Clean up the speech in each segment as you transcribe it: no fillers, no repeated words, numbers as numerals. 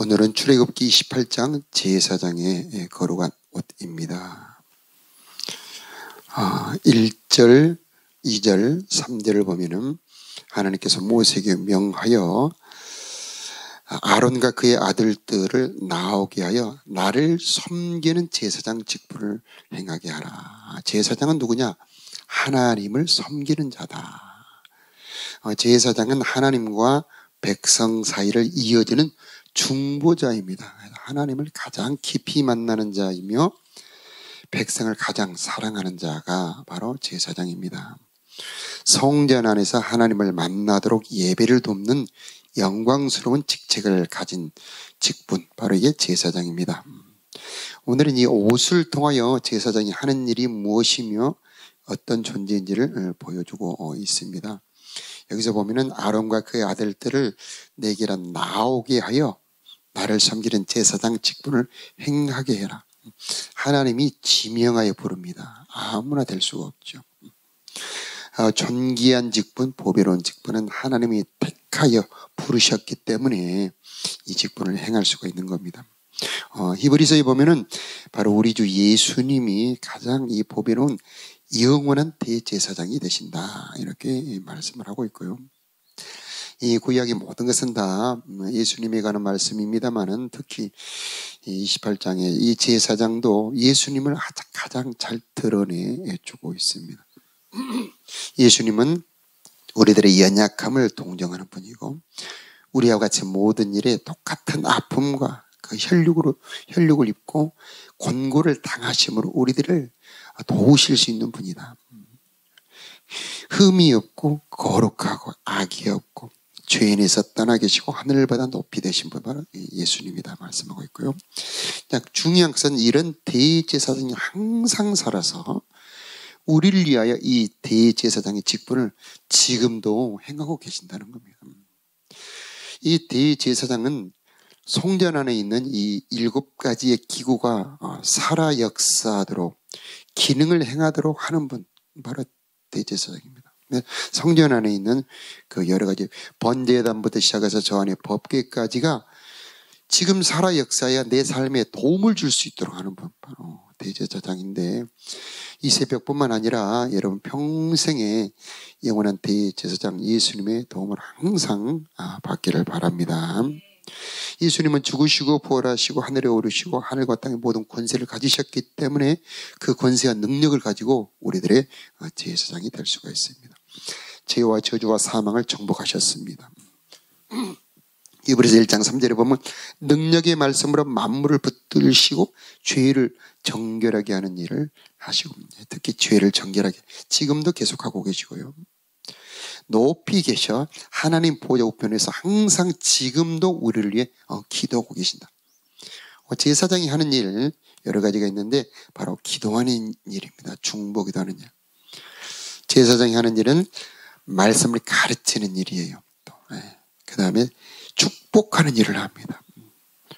오늘은 출애굽기 28장 제사장의 거룩한 옷입니다. 1절, 2절, 3절을 보면은 하나님께서 모세에게 명하여 아론과 그의 아들들을 나오게 하여 나를 섬기는 제사장 직분을 행하게 하라. 제사장은 누구냐? 하나님을 섬기는 자다. 제사장은 하나님과 백성 사이를 이어지는 중보자입니다. 하나님을 가장 깊이 만나는 자이며 백성을 가장 사랑하는 자가 바로 제사장입니다. 성전 안에서 하나님을 만나도록 예배를 돕는 영광스러운 직책을 가진 직분, 바로 이게 제사장입니다. 오늘은 이 옷을 통하여 제사장이 하는 일이 무엇이며 어떤 존재인지를 보여주고 있습니다. 여기서 보면은 아론과 그의 아들들을 내게로 나오게 하여 나를 섬기는 제사장 직분을 행하게 해라. 하나님이 지명하여 부릅니다. 아무나 될 수가 없죠. 존귀한 직분, 보배로운 직분은 하나님이 택하여 부르셨기 때문에 이 직분을 행할 수가 있는 겁니다. 히브리서에 보면은 바로 우리 주 예수님이 가장 이 보배로운 영원한 대제사장이 되신다, 이렇게 말씀을 하고 있고요. 이 구약의 모든 것은 다 예수님에 관한 말씀입니다만은 특히 28장의 이 제사장도 예수님을 가장 잘 드러내주고 있습니다. 예수님은 우리들의 연약함을 동정하는 분이고 우리와 같이 모든 일에 똑같은 아픔과 그 혈육을 입고 권고를 당하심으로 우리들을 도우실 수 있는 분이다. 흠이 없고 거룩하고 악이 없고 죄인에서 떠나 계시고 하늘보다 높이 되신 분 바로 예수님이다 말씀하고 있고요. 중요한 것은 이런 대제사장이 항상 살아서 우리를 위하여 이 대제사장의 직분을 지금도 행하고 계신다는 겁니다. 이 대제사장은 성전 안에 있는 이 7가지의 기구가 살아 역사하도록 기능을 행하도록 하는 분, 바로 대제사장입니다. 성전 안에 있는 그 여러 가지 번제단부터 시작해서 저 안에 법궤까지가 지금 살아 역사에 내 삶에 도움을 줄 수 있도록 하는 분, 바로 대제사장인데 이 새벽뿐만 아니라 여러분 평생에 영원한 대제사장 예수님의 도움을 항상 받기를 바랍니다. 예수님은 죽으시고 부활하시고 하늘에 오르시고 하늘과 땅의 모든 권세를 가지셨기 때문에 그 권세와 능력을 가지고 우리들의 제사장이 될 수가 있습니다. 죄와 저주와 사망을 정복하셨습니다. 히브리서 1장 3절에 보면 능력의 말씀으로 만물을 붙들시고 죄를 정결하게 하는 일을 하시고, 특히 죄를 정결하게 지금도 계속하고 계시고요. 높이 계셔 하나님 보좌 우편에서 항상 지금도 우리를 위해 기도하고 계신다. 제사장이 하는 일 여러 가지가 있는데 바로 기도하는 일입니다. 중보기도하는 일. 제사장이 하는 일은 말씀을 가르치는 일이에요. 그 다음에 축복하는 일을 합니다.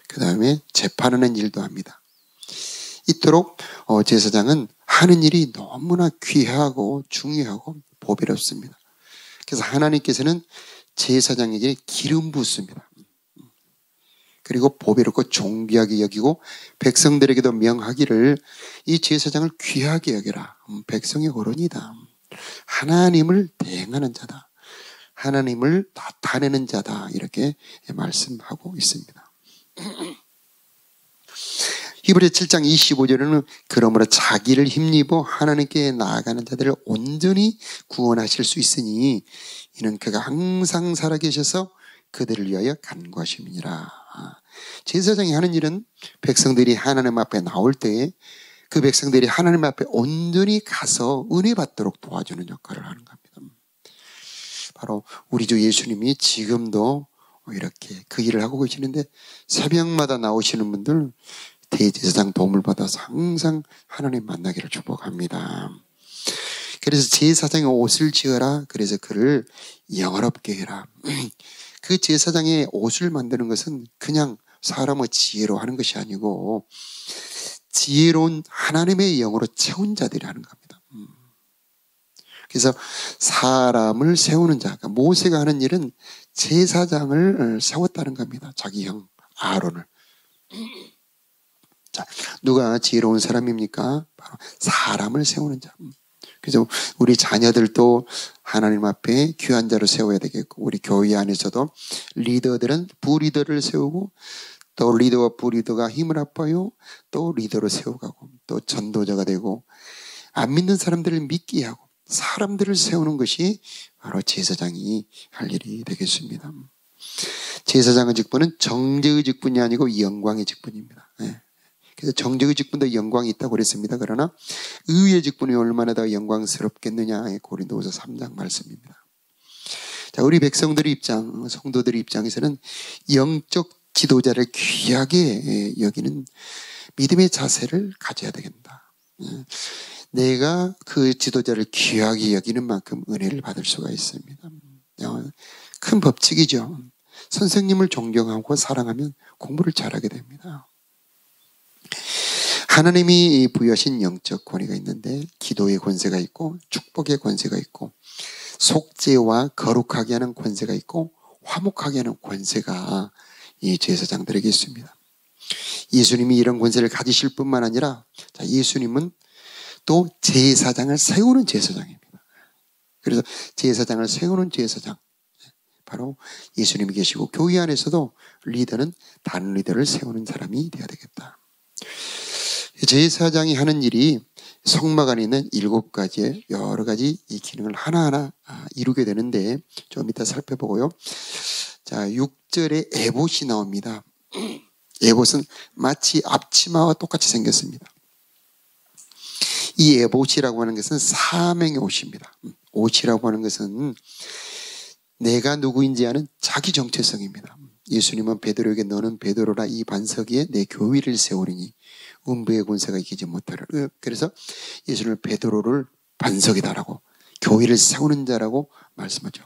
그 다음에 재판하는 일도 합니다. 이토록 제사장은 하는 일이 너무나 귀하고 중요하고 보배롭습니다. 그래서 하나님께서는 제사장에게 기름 붓습니다. 그리고 보배롭고 존귀하게 여기고 백성들에게도 명하기를 이 제사장을 귀하게 여겨라. 백성의 어른이다. 하나님을 대행하는 자다. 하나님을 나타내는 자다. 이렇게 말씀하고 있습니다. 히브리서 7장 25절에는 그러므로 자기를 힘입어 하나님께 나아가는 자들을 온전히 구원하실 수 있으니 이는 그가 항상 살아계셔서 그들을 위하여 간구하심이니라. 제사장이 하는 일은 백성들이 하나님 앞에 나올 때에 그 백성들이 하나님 앞에 온전히 가서 은혜 받도록 도와주는 역할을 하는 겁니다. 바로 우리 주 예수님이 지금도 이렇게 그 일을 하고 계시는데 새벽마다 나오시는 분들 대제사장 도움을 받아서 항상 하나님 만나기를 축복합니다. 그래서 제사장의 옷을 지어라. 그래서 그를 영화롭게 해라. 그 제사장의 옷을 만드는 것은 그냥 사람의 지혜로 하는 것이 아니고 지혜로운 하나님의 영으로 채운 자들이 하는 겁니다. 그래서 사람을 세우는 자, 모세가 하는 일은 제사장을 세웠다는 겁니다. 자기 형 아론을. 자, 누가 지혜로운 사람입니까? 바로 사람을 세우는 자. 그래서 우리 자녀들도 하나님 앞에 귀한 자로 세워야 되겠고, 우리 교회 안에서도 리더들은 부리더를 세우고, 또 리더와 부리더가 힘을 합하여 또 리더로 세워가고, 또 전도자가 되고, 안 믿는 사람들을 믿게 하고 사람들을 세우는 것이 바로 제사장이 할 일이 되겠습니다. 제사장의 직분은 정죄의 직분이 아니고 영광의 직분입니다. 그래서 정죄의 직분도 영광이 있다고 그랬습니다. 그러나 의의 직분이 얼마나 더 영광스럽겠느냐, 고린도후서 3장 말씀입니다. 자, 우리 백성들의 입장, 성도들의 입장에서는 영적 지도자를 귀하게 여기는 믿음의 자세를 가져야 되겠다. 내가 그 지도자를 귀하게 여기는 만큼 은혜를 받을 수가 있습니다. 큰 법칙이죠. 선생님을 존경하고 사랑하면 공부를 잘하게 됩니다. 하나님이 부여하신 영적 권위가 있는데, 기도의 권세가 있고 축복의 권세가 있고 속죄와 거룩하게 하는 권세가 있고 화목하게 하는 권세가 이 제사장들에게 있습니다. 예수님이 이런 권세를 가지실 뿐만 아니라, 자, 예수님은 또 제사장을 세우는 제사장입니다. 그래서 제사장을 세우는 제사장, 바로 예수님이 계시고, 교회 안에서도 리더는 다른 리더를 세우는 사람이 되어야 되겠다. 제사장이 하는 일이 성막 안에 있는 7가지의 여러 가지 이 기능을 하나하나 이루게 되는데, 좀 이따 살펴보고요. 자, 6절에 에봇이 나옵니다. 에봇은 마치 앞치마와 똑같이 생겼습니다. 이 에봇이라고 하는 것은 사명의 옷입니다. 옷이라고 하는 것은 내가 누구인지 아는 자기 정체성입니다. 예수님은 베드로에게 너는 베드로라, 이 반석 위에 내 교회를 세우리니 음부의 권세가 이기지 못하리라. 그래서 예수님은 베드로를 반석이다라고, 교회를 세우는 자라고 말씀하죠.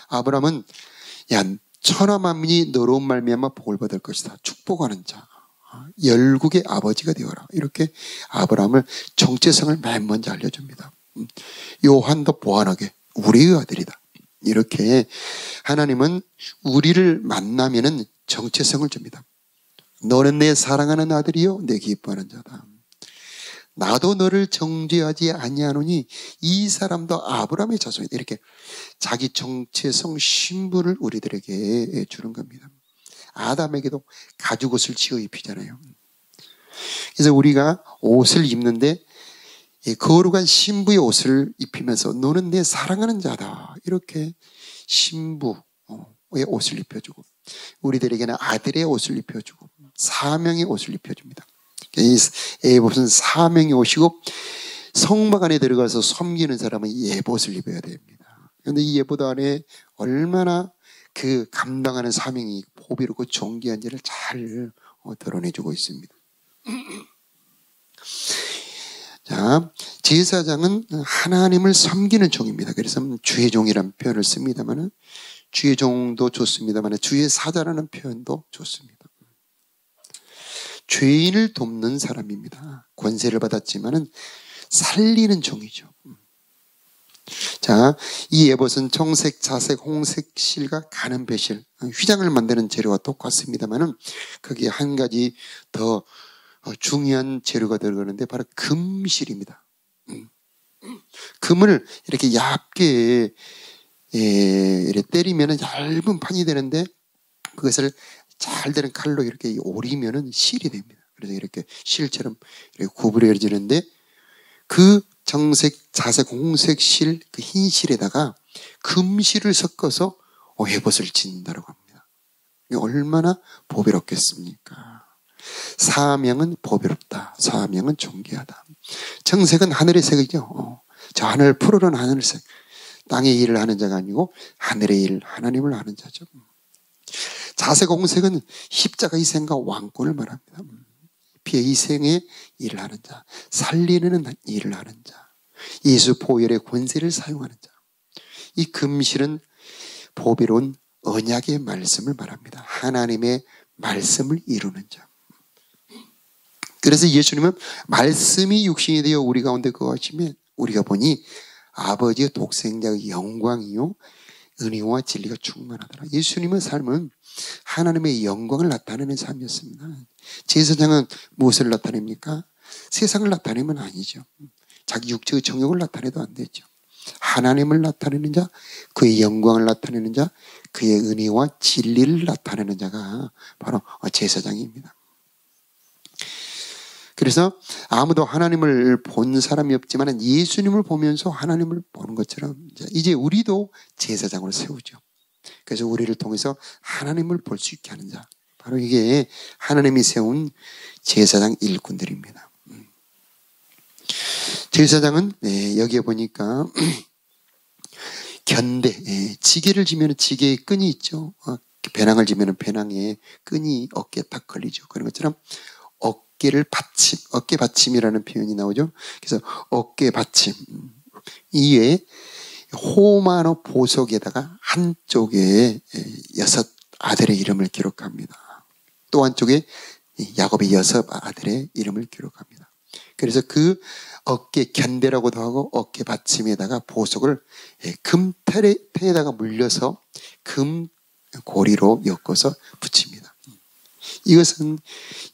아브라함은 야, 천하 만민이 너로 말미암아 복을 받을 것이다, 축복하는 자, 열국의 아버지가 되어라, 이렇게 아브라함을 정체성을 맨 먼저 알려줍니다. 요한도 보완하게 우리의 아들이다, 이렇게 하나님은 우리를 만나면은 정체성을 줍니다. 너는 내 사랑하는 아들이요 내 기뻐하는 자다. 나도 너를 정죄하지 아니하노니 이 사람도 아브라함의 자손이다. 이렇게 자기 정체성, 신분을 우리들에게 주는 겁니다. 아담에게도 가죽옷을 지어 입히잖아요. 그래서 우리가 옷을 입는데 거룩한 신부의 옷을 입히면서 너는 내 사랑하는 자다, 이렇게 신부의 옷을 입혀주고, 우리들에게는 아들의 옷을 입혀주고 사명의 옷을 입혀줍니다. 이 에봇은 사명의 옷이고, 성막 안에 들어가서 섬기는 사람은 이 에봇을 입어야 됩니다. 그런데 이 에봇 안에 얼마나 그 감당하는 사명이 보배롭고 존귀한지를 잘 드러내주고 있습니다. 자, 제사장은 하나님을 섬기는 종입니다. 그래서 주의 종이라는 표현을 씁니다만, 주의 종도 좋습니다만 주의 사자라는 표현도 좋습니다. 죄인을 돕는 사람입니다. 권세를 받았지만은 살리는 종이죠. 자, 이 에봇은 청색, 자색, 홍색 실과 가는 배실, 휘장을 만드는 재료와 똑같습니다만은 거기에 한 가지 더 중요한 재료가 들어가는데 바로 금실입니다. 금을 이렇게 얇게 이렇게 때리면 얇은 판이 되는데, 그것을 잘 되는 칼로 이렇게 오리면은 실이 됩니다. 그래서 이렇게 실처럼 이렇게 구부려지는데, 그 정색, 자색, 홍색 실, 그 흰 실에다가 금실을 섞어서 에봇을 짓는다고 합니다. 얼마나 보배롭겠습니까? 사명은 보배롭다, 사명은 존귀하다. 정색은 하늘의 색이죠. 저 하늘 푸르른 하늘색, 땅의 일을 하는 자가 아니고 하늘의 일, 하나님을 하는 자죠. 자색, 홍색은 십자가 희생과 왕권을 말합니다. 피의 희생의 일을 하는 자, 살리는 일을 하는 자, 예수 보혈의 권세를 사용하는 자. 이 금실은 보배로운 언약의 말씀을 말합니다. 하나님의 말씀을 이루는 자. 그래서 예수님은 말씀이 육신이 되어 우리 가운데 거하시면 우리가 보니 아버지의 독생자의 영광이요 은혜와 진리가 충만하더라. 예수님의 삶은 하나님의 영광을 나타내는 삶이었습니다. 제사장은 무엇을 나타냅니까? 세상을 나타내면 아니죠. 자기 육체의 정욕을 나타내도 안 되죠. 하나님을 나타내는 자, 그의 영광을 나타내는 자, 그의 은혜와 진리를 나타내는 자가 바로 제사장입니다. 그래서 아무도 하나님을 본 사람이 없지만 예수님을 보면서 하나님을 보는 것처럼 이제 우리도 제사장으로 세우죠. 그래서 우리를 통해서 하나님을 볼 수 있게 하는 자, 바로 이게 하나님이 세운 제사장 일꾼들입니다. 제사장은 여기에 보니까 견대, 지게를 지면 지게에 끈이 있죠. 배낭을 지면 배낭에 끈이 어깨에 딱 걸리죠. 그런 것처럼 어깨를 받침, 어깨 받침이라는 표현이 나오죠. 그래서 어깨 받침 이에 호마노 보석에다가 한쪽에 6 아들의 이름을 기록합니다. 또 한쪽에 야곱의 6 아들의 이름을 기록합니다. 그래서 어깨 견대라고도 하고 어깨 받침에다가 보석을 금테에다가 물려서 금 고리로 엮어서 붙입니다. 이것은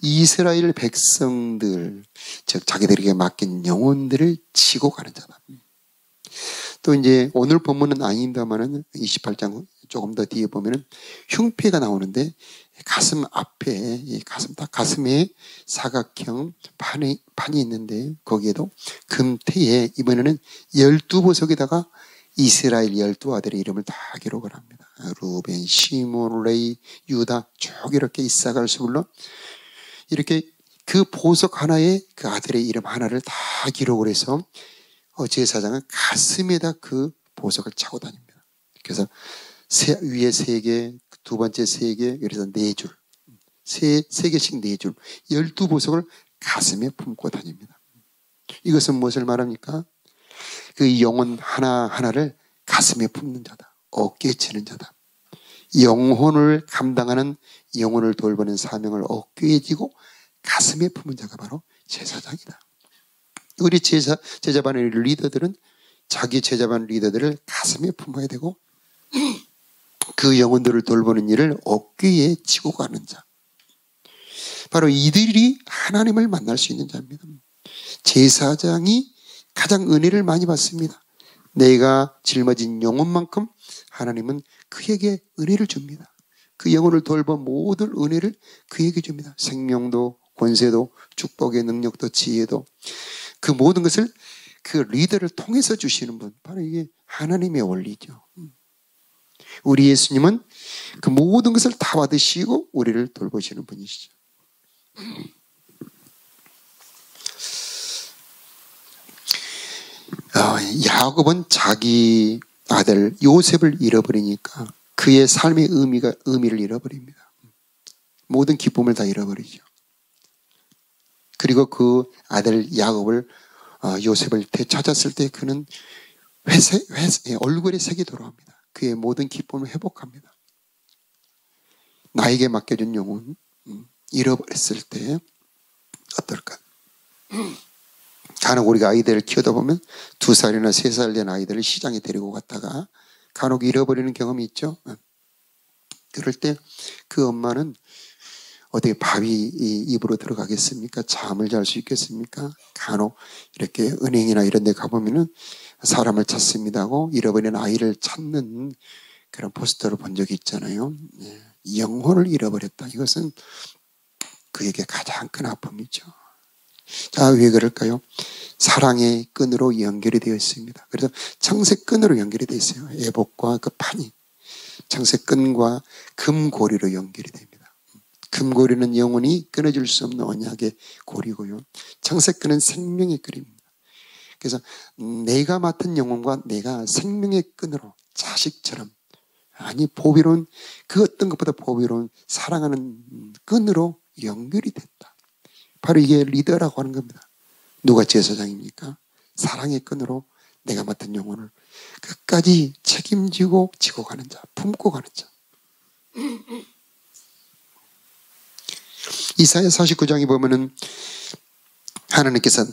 이스라엘 백성들, 즉 자기들에게 맡긴 영혼들을 지고 가는 자다. 또 이제 오늘 본문은 아닙니다만은 28장 조금 더 뒤에 보면은 흉패가 나오는데 가슴 앞에, 가슴에 사각형 판이 있는데 거기에도 금태에 이번에는 12보석에다가 이스라엘 12아들의 이름을 다 기록을 합니다. 루벤, 시몬, 레위, 유다 쭉 이렇게 이사갈 수불로 이렇게 그 보석 하나에 그 아들의 이름 하나를 다 기록을 해서 제사장은 가슴에다 그 보석을 차고 다닙니다. 그래서 위에 3개, 두 번째 3개, 그래서 4줄, 3개씩 4줄, 12보석을 가슴에 품고 다닙니다. 이것은 무엇을 말합니까? 그 영혼 하나하나를 가슴에 품는 자다. 어깨에 지는 자다. 영혼을 감당하는, 영혼을 돌보는 사명을 어깨에 지고 가슴에 품은 자가 바로 제사장이다. 우리 제자반의 리더들은 자기 제자반 리더들을 가슴에 품어야 되고 그 영혼들을 돌보는 일을 어깨에 지고 가는 자, 바로 이들이 하나님을 만날 수 있는 자입니다. 제사장이 가장 은혜를 많이 받습니다. 내가 짊어진 영혼만큼 하나님은 그에게 은혜를 줍니다. 그 영혼을 돌본 모든 은혜를 그에게 줍니다. 생명도 권세도 축복의 능력도 지혜도 그 모든 것을 그 리더를 통해서 주시는 분, 바로 이게 하나님의 원리죠. 우리 예수님은 그 모든 것을 다 받으시고 우리를 돌보시는 분이시죠. 야곱은 자기 아들 요셉을 잃어버리니까 그의 삶의 의미를 잃어버립니다. 모든 기쁨을 다 잃어버리죠. 그리고 그 아들 야곱을 요셉을 되찾았을 때 그는 얼굴에 색이 돌아옵니다. 그의 모든 기쁨을 회복합니다. 나에게 맡겨준 영혼 잃어버렸을 때 어떨까? 간혹 우리가 아이들을 키우다 보면 2살이나 3살 된 아이들을 시장에 데리고 갔다가 간혹 잃어버리는 경험이 있죠. 그럴 때 그 엄마는 어떻게 바위 입으로 들어가겠습니까? 잠을 잘 수 있겠습니까? 간혹 이렇게 은행이나 이런 데 가보면은 사람을 찾습니다 하고 잃어버린 아이를 찾는 그런 포스터를 본 적이 있잖아요. 영혼을 잃어버렸다. 이것은 그에게 가장 큰 아픔이죠. 자, 왜 그럴까요? 사랑의 끈으로 연결이 되어 있습니다. 그래서 청색끈으로 연결이 되어 있어요. 애복과 그 판이 청색끈과 금고리로 연결이 됩니다. 금고리는 영원히 끊어질 수 없는 언약의 고리고요. 청색끈은 생명의 끈입니다. 그래서 내가 맡은 영혼과 내가 생명의 끈으로 자식처럼, 아니 보배로운, 그 어떤 것보다 보배로운 사랑하는 끈으로 연결이 됐다. 바로 이게 리더라고 하는 겁니다. 누가 제사장입니까? 사랑의 끈으로 내가 맡은 영혼을 끝까지 책임지고 지고 가는 자, 품고 가는 자. 이사야 49장에 보면은 하나님께서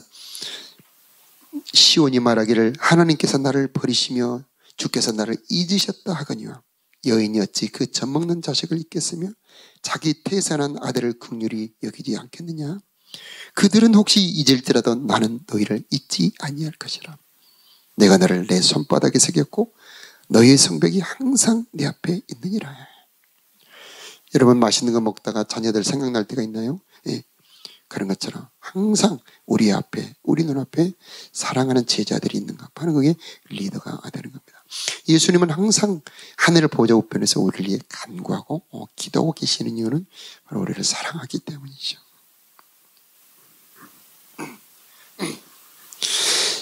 시온이 말하기를 하나님께서 나를 버리시며 주께서 나를 잊으셨다 하거니와 여인이 어찌 그 젖먹는 자식을 잊겠으며 자기 태산한 아들을 긍휼히 여기지 않겠느냐. 그들은 혹시 잊을지라도 나는 너희를 잊지 아니할 것이라. 내가 너를 내 손바닥에 새겼고 너희의 성벽이 항상 내 앞에 있느니라. 여러분 맛있는 거 먹다가 자녀들 생각날 때가 있나요? 예. 그런 것처럼 항상 우리 앞에, 우리 눈앞에 사랑하는 제자들이 있는가 하는 그게 리더가 되는 겁니다. 예수님은 항상 하늘 보좌 우편에서 우리를 위해 간구하고 기도하고 계시는 이유는 바로 우리를 사랑하기 때문이죠.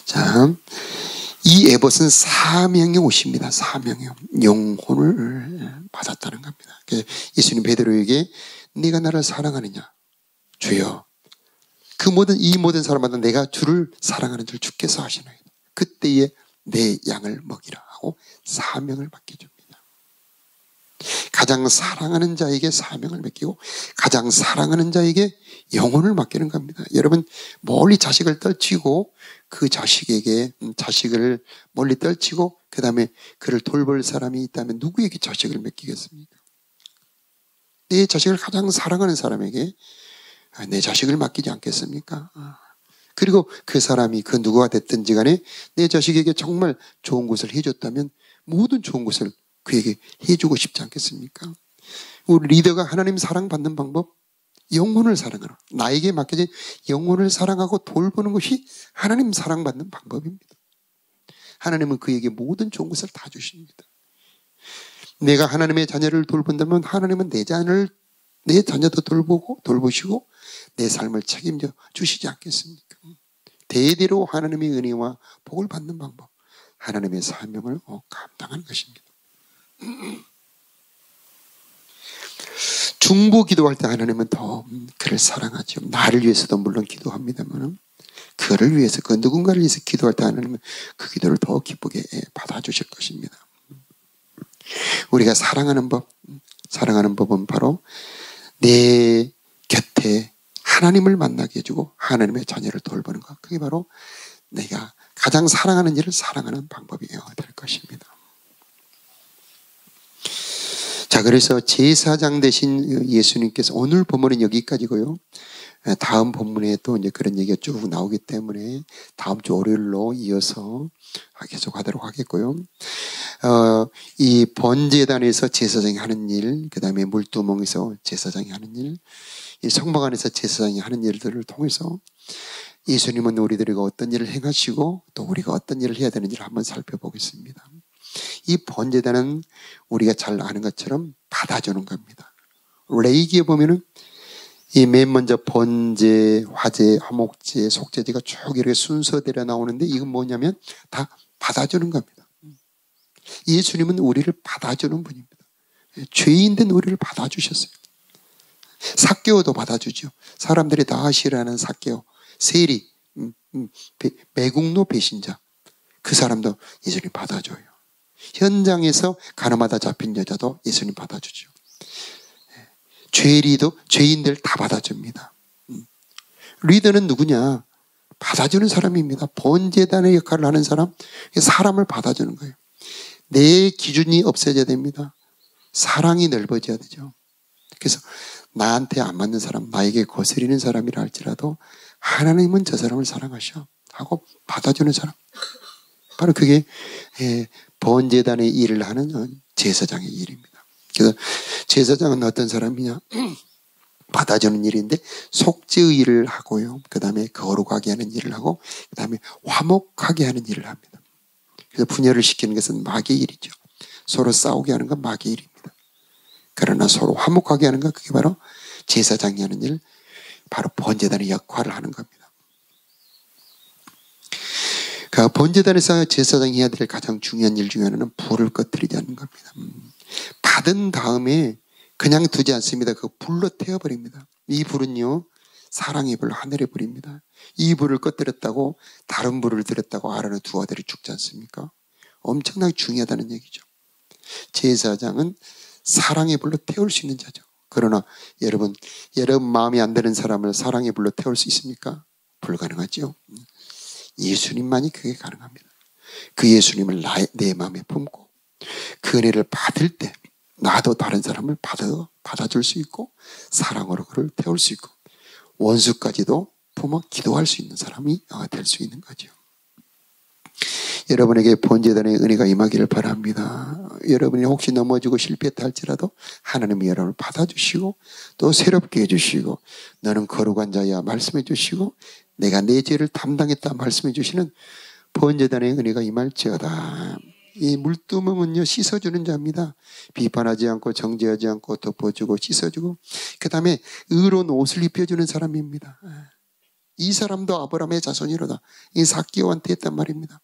자, 이 에봇은 사명의 옷입니다. 사명의 옷. 영혼을 받았다는 겁니다. 예수님 베드로에게 네가 나를 사랑하느냐? 주여. 이 모든 사람마다 내가 주를 사랑하는 줄 주께서 하시나이다. 그때에 내 양을 먹이라 하고 사명을 맡겨줍니다. 가장 사랑하는 자에게 사명을 맡기고 가장 사랑하는 자에게 영혼을 맡기는 겁니다. 여러분 멀리 자식을 떨치고 그 자식을 멀리 떨치고 그 다음에 그를 돌볼 사람이 있다면 누구에게 자식을 맡기겠습니까? 내 자식을 가장 사랑하는 사람에게 내 자식을 맡기지 않겠습니까? 그리고 그 사람이 그 누구가 됐든지 간에 내 자식에게 정말 좋은 것을 해줬다면 모든 좋은 것을 그에게 해주고 싶지 않겠습니까? 우리 리더가 하나님 사랑받는 방법, 영혼을 사랑하는, 나에게 맡겨진 영혼을 사랑하고 돌보는 것이 하나님 사랑받는 방법입니다. 하나님은 그에게 모든 좋은 것을 다 주십니다. 내가 하나님의 자녀를 돌본다면 하나님은 내 자녀도 돌보시고 내 삶을 책임져 주시지 않겠습니까? 대대로 하나님의 은혜와 복을 받는 방법, 하나님의 사명을 감당하는 것입니다. 중보 기도할 때 하나님은 더 그를 사랑하죠. 나를 위해서도 물론 기도합니다만 그를 위해서, 그 누군가를 위해서 기도할 때 하나님은 그 기도를 더 기쁘게 받아주실 것입니다. 우리가 사랑하는 법은 바로 내 곁에 하나님을 만나게 해주고 하나님의 자녀를 돌보는 것. 그게 바로 내가 가장 사랑하는 일을 사랑하는 방법이어야 될 것입니다. 자, 그래서 제사장 되신 예수님께서 오늘 본문은 여기까지고요. 다음 본문에 또 이제 그런 얘기가 쭉 나오기 때문에 다음 주 월요일로 이어서 계속 하도록 하겠고요. 이 번제단에서 제사장이 하는 일, 그 다음에 물두멍에서 제사장이 하는 일, 이 성막 안에서 제사장이 하는 일들을 통해서 예수님은 우리들에게 어떤 일을 행하시고 또 우리가 어떤 일을 해야 되는지를 한번 살펴보겠습니다. 이 번제단은 우리가 잘 아는 것처럼 받아주는 겁니다. 레위기에 보면은 이 맨 먼저 번제, 화제, 화목제, 속죄제가 쭉 이렇게 순서대로 나오는데 이건 뭐냐면 다 받아주는 겁니다. 예수님은 우리를 받아주는 분입니다. 죄인된 우리를 받아주셨어요. 삭개오도 받아주죠. 사람들이 다 싫어하는 삭개오, 세리, 매국노 배신자, 그 사람도 예수님 받아줘요. 현장에서 가늠하다 잡힌 여자도 예수님 받아주죠. 죄인들 다 받아줍니다. 리더는 누구냐? 받아주는 사람입니다. 번제단의 역할을 하는 사람, 사람을 받아주는 거예요. 내 기준이 없어져야 됩니다. 사랑이 넓어져야 되죠. 그래서 나한테 안 맞는 사람, 나에게 거스리는 사람이라 할지라도 하나님은 저 사람을 사랑하셔 하고 받아주는 사람. 바로 그게 번제단의 일을 하는 제사장의 일입니다. 그래서 제사장은 어떤 사람이냐? 받아주는 일인데 속죄의 일을 하고요. 그 다음에 거룩하게 하는 일을 하고 그 다음에 화목하게 하는 일을 합니다. 그래서 분열을 시키는 것은 마귀의 일이죠. 서로 싸우게 하는 건 마귀의 일입니다. 그러나 서로 화목하게 하는 건 그게 바로 제사장이 하는 일, 바로 번제단의 역할을 하는 겁니다. 그 번제단에서 제사장이 해야 될 가장 중요한 일 중에 하나는 불을 꺼뜨리지 않는 겁니다. 받은 다음에 그냥 두지 않습니다. 그 불로 태워버립니다. 이 불은요, 사랑의 불, 하늘의 불입니다. 이 불을 꺼뜨렸다고 다른 불을 들였다고 아론의 두 아들이 죽지 않습니까? 엄청나게 중요하다는 얘기죠. 제사장은 사랑의 불로 태울 수 있는 자죠. 그러나 여러분 마음에 안 드는 사람을 사랑의 불로 태울 수 있습니까? 불가능하죠. 예수님만이 그게 가능합니다. 그 예수님을 내 마음에 품고 그 은혜를 받을 때 나도 다른 사람을 받아줄 수 있고 사랑으로 그를 태울 수 있고 원수까지도 품어 기도할 수 있는 사람이 될 수 있는 거죠. 여러분에게 번제단의 은혜가 임하기를 바랍니다. 여러분이 혹시 넘어지고 실패했다 할지라도 하나님이 여러분을 받아주시고 또 새롭게 해주시고 너는 거룩한 자야 말씀해 주시고 내가 내 죄를 담당했다 말씀해 주시는 번제단의 은혜가 임할지어다. 이 물두멍은요 씻어주는 자입니다. 비판하지 않고 정죄하지 않고 덮어주고 씻어주고 그 다음에 의로운 옷을 입혀주는 사람입니다. 이 사람도 아브라함의 자손이로다. 이 삭개오한테 했단 말입니다.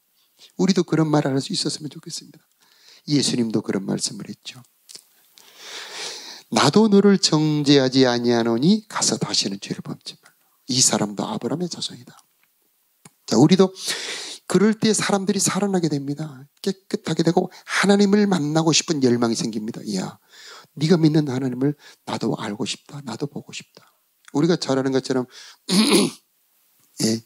우리도 그런 말을 할 수 있었으면 좋겠습니다. 예수님도 그런 말씀을 했죠. 나도 너를 정죄하지 아니하노니 가서 다시는 죄를 범치 말라. 이 사람도 아브라함의 자손이다. 자, 우리도 그럴 때 사람들이 살아나게 됩니다. 깨끗하게 되고 하나님을 만나고 싶은 열망이 생깁니다. 이야, 네가 믿는 하나님을 나도 알고 싶다. 나도 보고 싶다. 우리가 잘 아는 것처럼 예.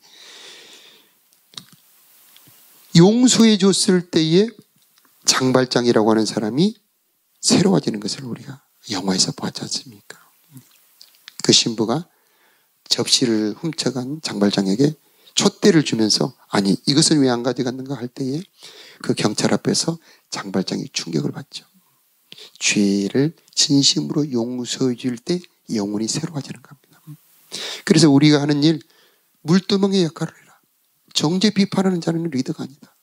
용서해 줬을 때에 장발장이라고 하는 사람이 새로워지는 것을 우리가 영화에서 보았지 않습니까? 그 신부가 접시를 훔쳐간 장발장에게 촛대를 주면서 아니 이것은 왜 안 가져갔는가 할 때에 그 경찰 앞에서 장발장이 충격을 받죠. 죄를 진심으로 용서해 줄 때 영혼이 새로워지는 겁니다. 그래서 우리가 하는 일 물두멍의 역할을 해라. 정죄 비판하는 자는 리더가 아니다.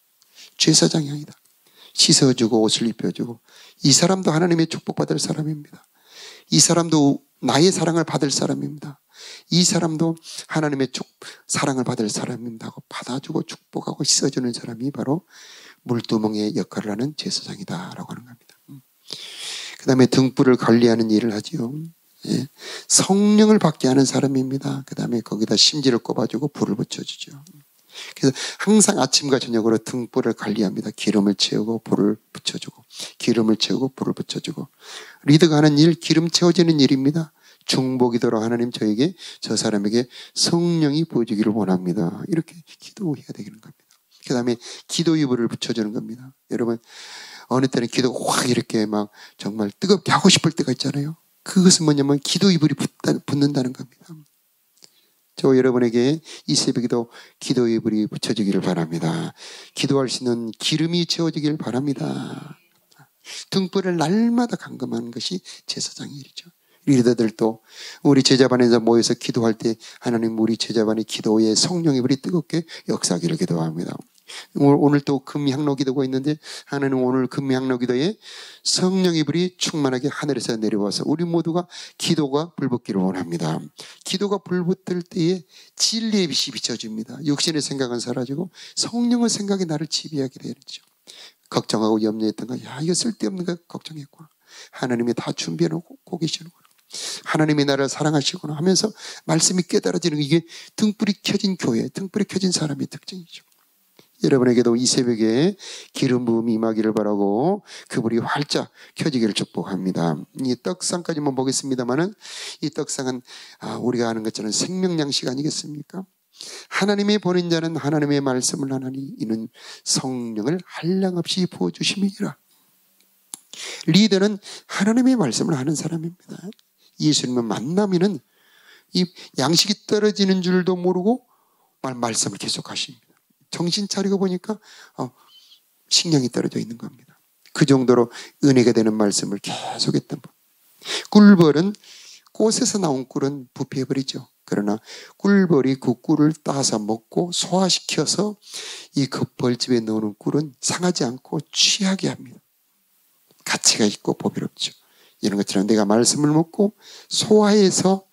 제사장이 아니다. 씻어주고 옷을 입혀주고 이 사람도 하나님의 축복받을 사람입니다. 이 사람도 나의 사랑을 받을 사람입니다. 이 사람도 하나님의 사랑을 받을 사람입니다 하고 받아주고 축복하고 씻어주는 사람이 바로 물두멍의 역할을 하는 제사장이다라고 하는 겁니다. 그 다음에 등불을 관리하는 일을 하지요. 예. 성령을 받게 하는 사람입니다. 그 다음에 거기다 심지를 꼽아주고 불을 붙여주죠. 그래서 항상 아침과 저녁으로 등불을 관리합니다. 기름을 채우고 불을 붙여주고 기름을 채우고 불을 붙여주고 리더가 하는 일 기름 채워지는 일입니다. 중보기도로 하나님 저에게 저 사람에게 성령이 부어주기를 원합니다. 이렇게 기도해야 되는 겁니다. 그 다음에 기도 이불을 붙여주는 겁니다. 여러분 어느 때는 기도가 확 이렇게 막 정말 뜨겁게 하고 싶을 때가 있잖아요. 그것은 뭐냐면 기도 이불이 붙는다는 겁니다. 저 여러분에게 이 새벽에도 기도 이불이 붙여지기를 바랍니다. 기도할 수 있는 기름이 채워지기를 바랍니다. 등불을 날마다 감금하는 것이 제사장의 일이죠. 리더들도 우리 제자반에서 모여서 기도할 때 하나님 우리 제자반의 기도에 성령의 불이 뜨겁게 역사하기를 기도합니다. 오늘 또 금향로 기도가 있는데 하나님 오늘 금향로 기도에 성령의 불이 충만하게 하늘에서 내려와서 우리 모두가 기도가 불붙기를 원합니다. 기도가 불붙을 때에 진리의 빛이 비춰집니다. 육신의 생각은 사라지고 성령의 생각이 나를 지배하게 되죠. 걱정하고 염려했던 거, 야 이거 쓸데없는 거 걱정했구나. 하나님이 다 준비해놓고 계시는구나. 하나님이 나를 사랑하시구나 하면서 말씀이 깨달아지는 이게 등불이 켜진 교회, 등불이 켜진 사람의 특징이죠. 여러분에게도 이 새벽에 기름 부음이 임하기를 바라고 그 불이 활짝 켜지기를 축복합니다. 이 떡상까지만 보겠습니다만은 이 떡상은 우리가 아는 것처럼 생명양식 아니겠습니까? 하나님의 보낸 자는 하나님의 말씀을 하나니 이는 성령을 한량없이 부어주심이니라. 리더는 하나님의 말씀을 하는 사람입니다. 예수님을 만나면은 이 양식이 떨어지는 줄도 모르고 말씀을 계속 하십니다. 정신 차리고 보니까 식량이 떨어져 있는 겁니다. 그 정도로 은혜가 되는 말씀을 계속했던 분. 꿀벌은 꽃에서 나온 꿀은 부패해버리죠. 그러나 꿀벌이 그 꿀을 따서 먹고 소화시켜서 이 그 벌집에 넣는 꿀은 상하지 않고 취하게 합니다. 가치가 있고 보배롭죠. 이런 것처럼 내가 말씀을 먹고 소화해서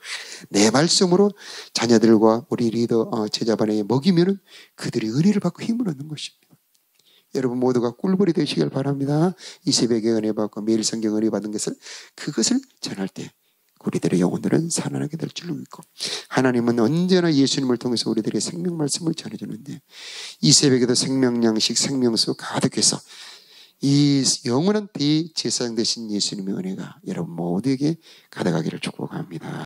내 말씀으로 자녀들과 우리 리더 제자반에게 먹이면은 그들이 은혜를 받고 힘을 얻는 것입니다. 여러분 모두가 꿀벌이 되시길 바랍니다. 이 새벽에 은혜 받고 매일 성경 은혜 받은 그것을 전할 때 우리들의 영혼들은 살아나게 될 줄로 믿고 하나님은 언제나 예수님을 통해서 우리들의 생명 말씀을 전해주는데 이 새벽에도 생명양식 생명수 가득해서 이 영원한 대제사장 되신 예수님의 은혜가 여러분 모두에게 가득하기를 축복합니다.